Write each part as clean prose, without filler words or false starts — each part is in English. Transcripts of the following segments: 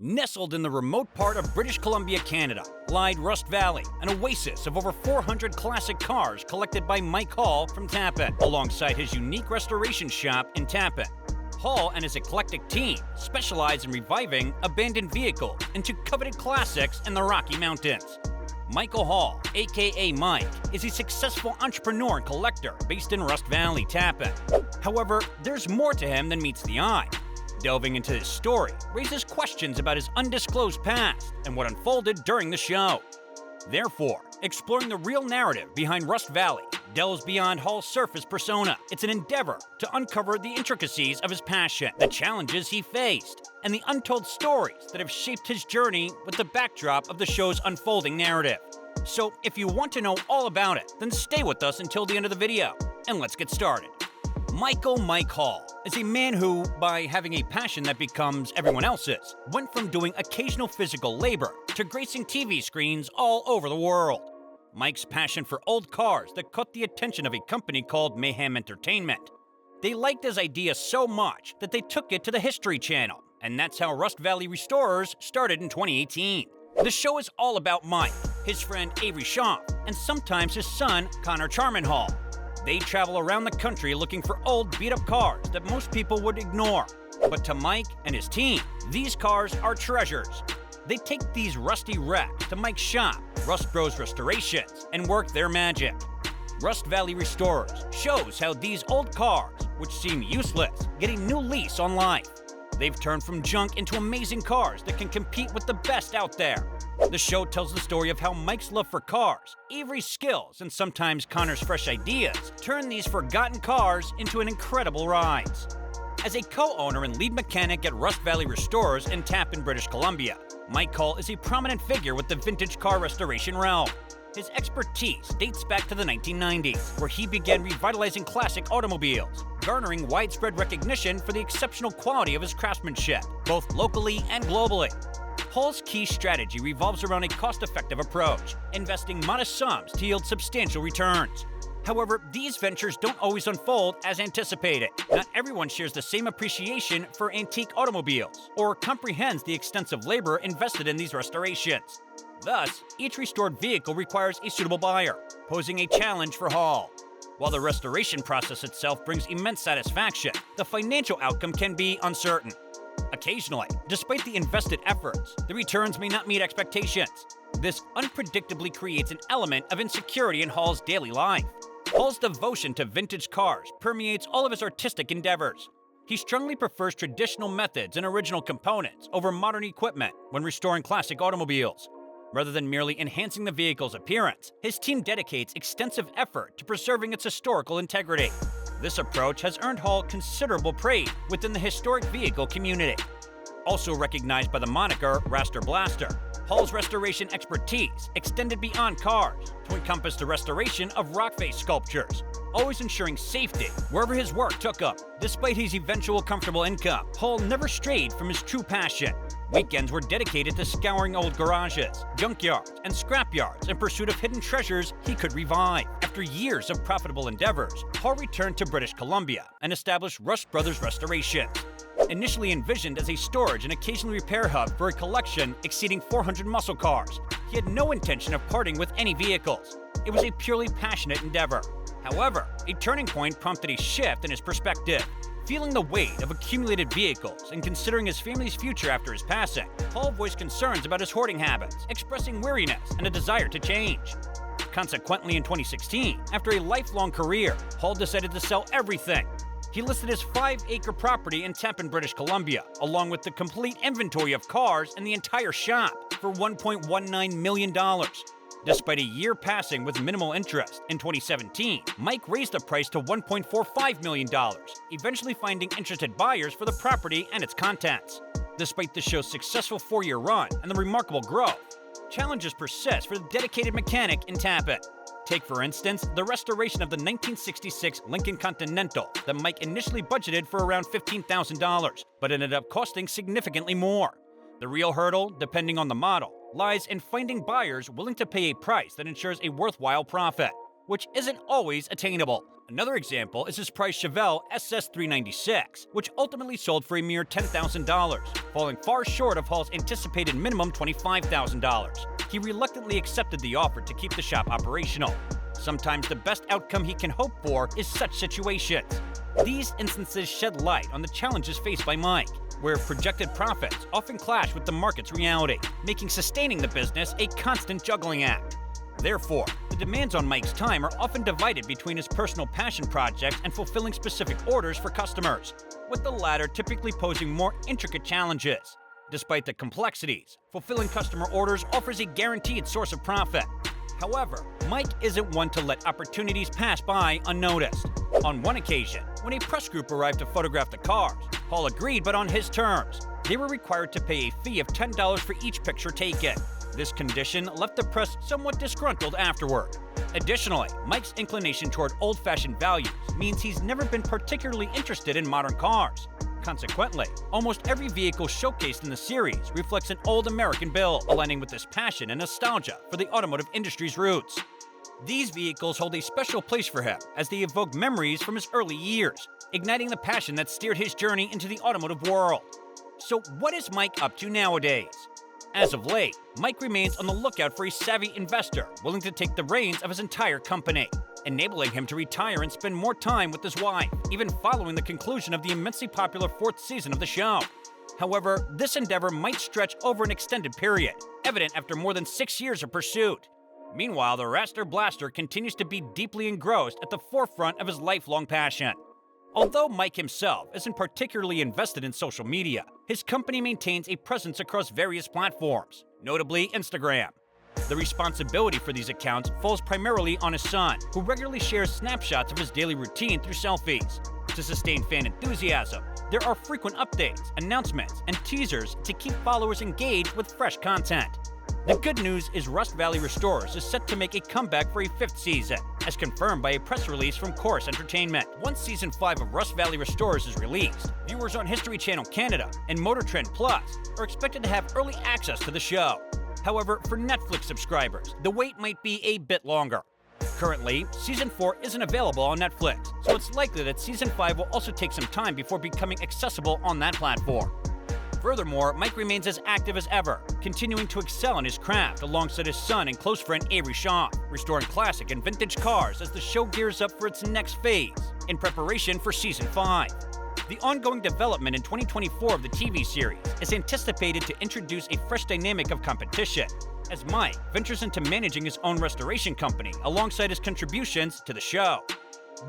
Nestled in the remote part of British Columbia, Canada, lied Rust Valley, an oasis of over 400 classic cars collected by Mike Hall from Tappen, alongside his unique restoration shop in Tappen. Hall and his eclectic team specialize in reviving abandoned vehicles into coveted classics in the Rocky Mountains. Michael Hall, aka Mike, is a successful entrepreneur and collector based in Rust Valley, Tappen. However, there's more to him than meets the eye. Delving into his story raises questions about his undisclosed past and what unfolded during the show. Therefore, exploring the real narrative behind Rust Valley delves beyond Hall's surface persona. It's an endeavor to uncover the intricacies of his passion, the challenges he faced, and the untold stories that have shaped his journey with the backdrop of the show's unfolding narrative. So, if you want to know all about it, then stay with us until the end of the video, and let's get started. Mike Hall is a man who, by having a passion that becomes everyone else's, went from doing occasional physical labor to gracing TV screens all over the world. Mike's passion for old cars that caught the attention of a company called Mayhem Entertainment. They liked his idea so much that they took it to the History Channel, and that's how Rust Valley Restorers started in 2018. The show is all about Mike, his friend Avery Shaw, and sometimes his son Connor Charman Hall. They travel around the country looking for old, beat-up cars that most people would ignore. But to Mike and his team, these cars are treasures. They take these rusty wrecks to Mike's shop, Rust Bros Restorations, and work their magic. Rust Valley Restorers shows how these old cars, which seem useless, get a new lease on life. They've turned from junk into amazing cars that can compete with the best out there. The show tells the story of how Mike's love for cars, Avery's skills, and sometimes Connor's fresh ideas turn these forgotten cars into an incredible rides. As a co-owner and lead mechanic at Rust Valley Restorers in Tappen, British Columbia, Mike Hall is a prominent figure with the vintage car restoration realm. His expertise dates back to the 1990s, where he began revitalizing classic automobiles, garnering widespread recognition for the exceptional quality of his craftsmanship, both locally and globally. Hall's key strategy revolves around a cost-effective approach, investing modest sums to yield substantial returns. However, these ventures don't always unfold as anticipated. Not everyone shares the same appreciation for antique automobiles or comprehends the extensive labor invested in these restorations. Thus, each restored vehicle requires a suitable buyer, posing a challenge for Hall. While the restoration process itself brings immense satisfaction, the financial outcome can be uncertain. Occasionally, despite the invested efforts, the returns may not meet expectations. This unpredictably creates an element of insecurity in Hall's daily life. Hall's devotion to vintage cars permeates all of his artistic endeavors. He strongly prefers traditional methods and original components over modern equipment when restoring classic automobiles. Rather than merely enhancing the vehicle's appearance, his team dedicates extensive effort to preserving its historical integrity. This approach has earned Hall considerable praise within the historic vehicle community. Also recognized by the moniker Raster Blaster, Hall's restoration expertise extended beyond cars to encompass the restoration of rock-face sculptures, always ensuring safety wherever his work took him. Despite his eventual comfortable income, Hall never strayed from his true passion. Weekends were dedicated to scouring old garages, junkyards, and scrapyards in pursuit of hidden treasures he could revive. After years of profitable endeavors, Hall returned to British Columbia and established Rust Brothers Restorations. Initially envisioned as a storage and occasional repair hub for a collection exceeding 400 muscle cars, he had no intention of parting with any vehicles. It was a purely passionate endeavor. However, a turning point prompted a shift in his perspective. Feeling the weight of accumulated vehicles and considering his family's future after his passing, Hall voiced concerns about his hoarding habits, expressing weariness and a desire to change. Consequently, in 2016, after a lifelong career, Hall decided to sell everything. He listed his 5-acre property in Tappen, British Columbia, along with the complete inventory of cars in the entire shop, for $1.19 million. Despite a year passing with minimal interest, in 2017, Mike raised the price to $1.45 million, eventually finding interested buyers for the property and its contents. Despite the show's successful 4-year run and the remarkable growth, challenges persist for the dedicated mechanic in Tappen. Take, for instance, the restoration of the 1966 Lincoln Continental that Mike initially budgeted for around $15,000, but ended up costing significantly more. The real hurdle, depending on the model, lies in finding buyers willing to pay a price that ensures a worthwhile profit. which isn't always attainable. Another example is his prized Chevelle SS396, which ultimately sold for a mere $10,000, falling far short of Hall's anticipated minimum $25,000. He reluctantly accepted the offer to keep the shop operational. Sometimes the best outcome he can hope for is such situations. These instances shed light on the challenges faced by Mike, where projected profits often clash with the market's reality, making sustaining the business a constant juggling act. Therefore, the demands on Mike's time are often divided between his personal passion projects and fulfilling specific orders for customers, with the latter typically posing more intricate challenges. Despite the complexities, fulfilling customer orders offers a guaranteed source of profit. However, Mike isn't one to let opportunities pass by unnoticed. On one occasion, when a press group arrived to photograph the cars, Hall agreed, but on his terms. They were required to pay a fee of $10 for each picture taken. This condition left the press somewhat disgruntled afterward. Additionally, Mike's inclination toward old-fashioned values means he's never been particularly interested in modern cars. Consequently, almost every vehicle showcased in the series reflects an old American build, aligning with his passion and nostalgia for the automotive industry's roots. These vehicles hold a special place for him as they evoke memories from his early years, igniting the passion that steered his journey into the automotive world. So what is Mike up to nowadays? As of late, Mike remains on the lookout for a savvy investor willing to take the reins of his entire company, enabling him to retire and spend more time with his wife, even following the conclusion of the immensely popular 4th season of the show. However, this endeavor might stretch over an extended period, evident after more than 6 years of pursuit. Meanwhile, the Raster Blaster continues to be deeply engrossed at the forefront of his lifelong passion. Although Mike himself isn't particularly invested in social media, his company maintains a presence across various platforms, notably Instagram. The responsibility for these accounts falls primarily on his son, who regularly shares snapshots of his daily routine through selfies. To sustain fan enthusiasm, there are frequent updates, announcements, and teasers to keep followers engaged with fresh content. The good news is Rust Valley Restorers is set to make a comeback for a 5th season, as confirmed by a press release from Chorus Entertainment. Once Season 5 of Rust Valley Restorers is released, viewers on History Channel Canada and Motor Trend Plus are expected to have early access to the show. However, for Netflix subscribers, the wait might be a bit longer. Currently, Season 4 isn't available on Netflix, so it's likely that Season 5 will also take some time before becoming accessible on that platform. Furthermore, Mike remains as active as ever, continuing to excel in his craft alongside his son and close friend Avery Shaw, restoring classic and vintage cars as the show gears up for its next phase, in preparation for Season 5. The ongoing development in 2024 of the TV series is anticipated to introduce a fresh dynamic of competition, as Mike ventures into managing his own restoration company alongside his contributions to the show.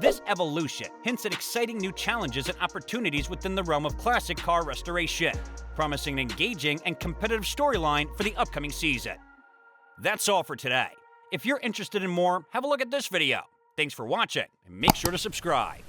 This evolution hints at exciting new challenges and opportunities within the realm of classic car restoration, promising an engaging and competitive storyline for the upcoming season. That's all for today. If you're interested in more, have a look at this video. Thanks for watching, and make sure to subscribe.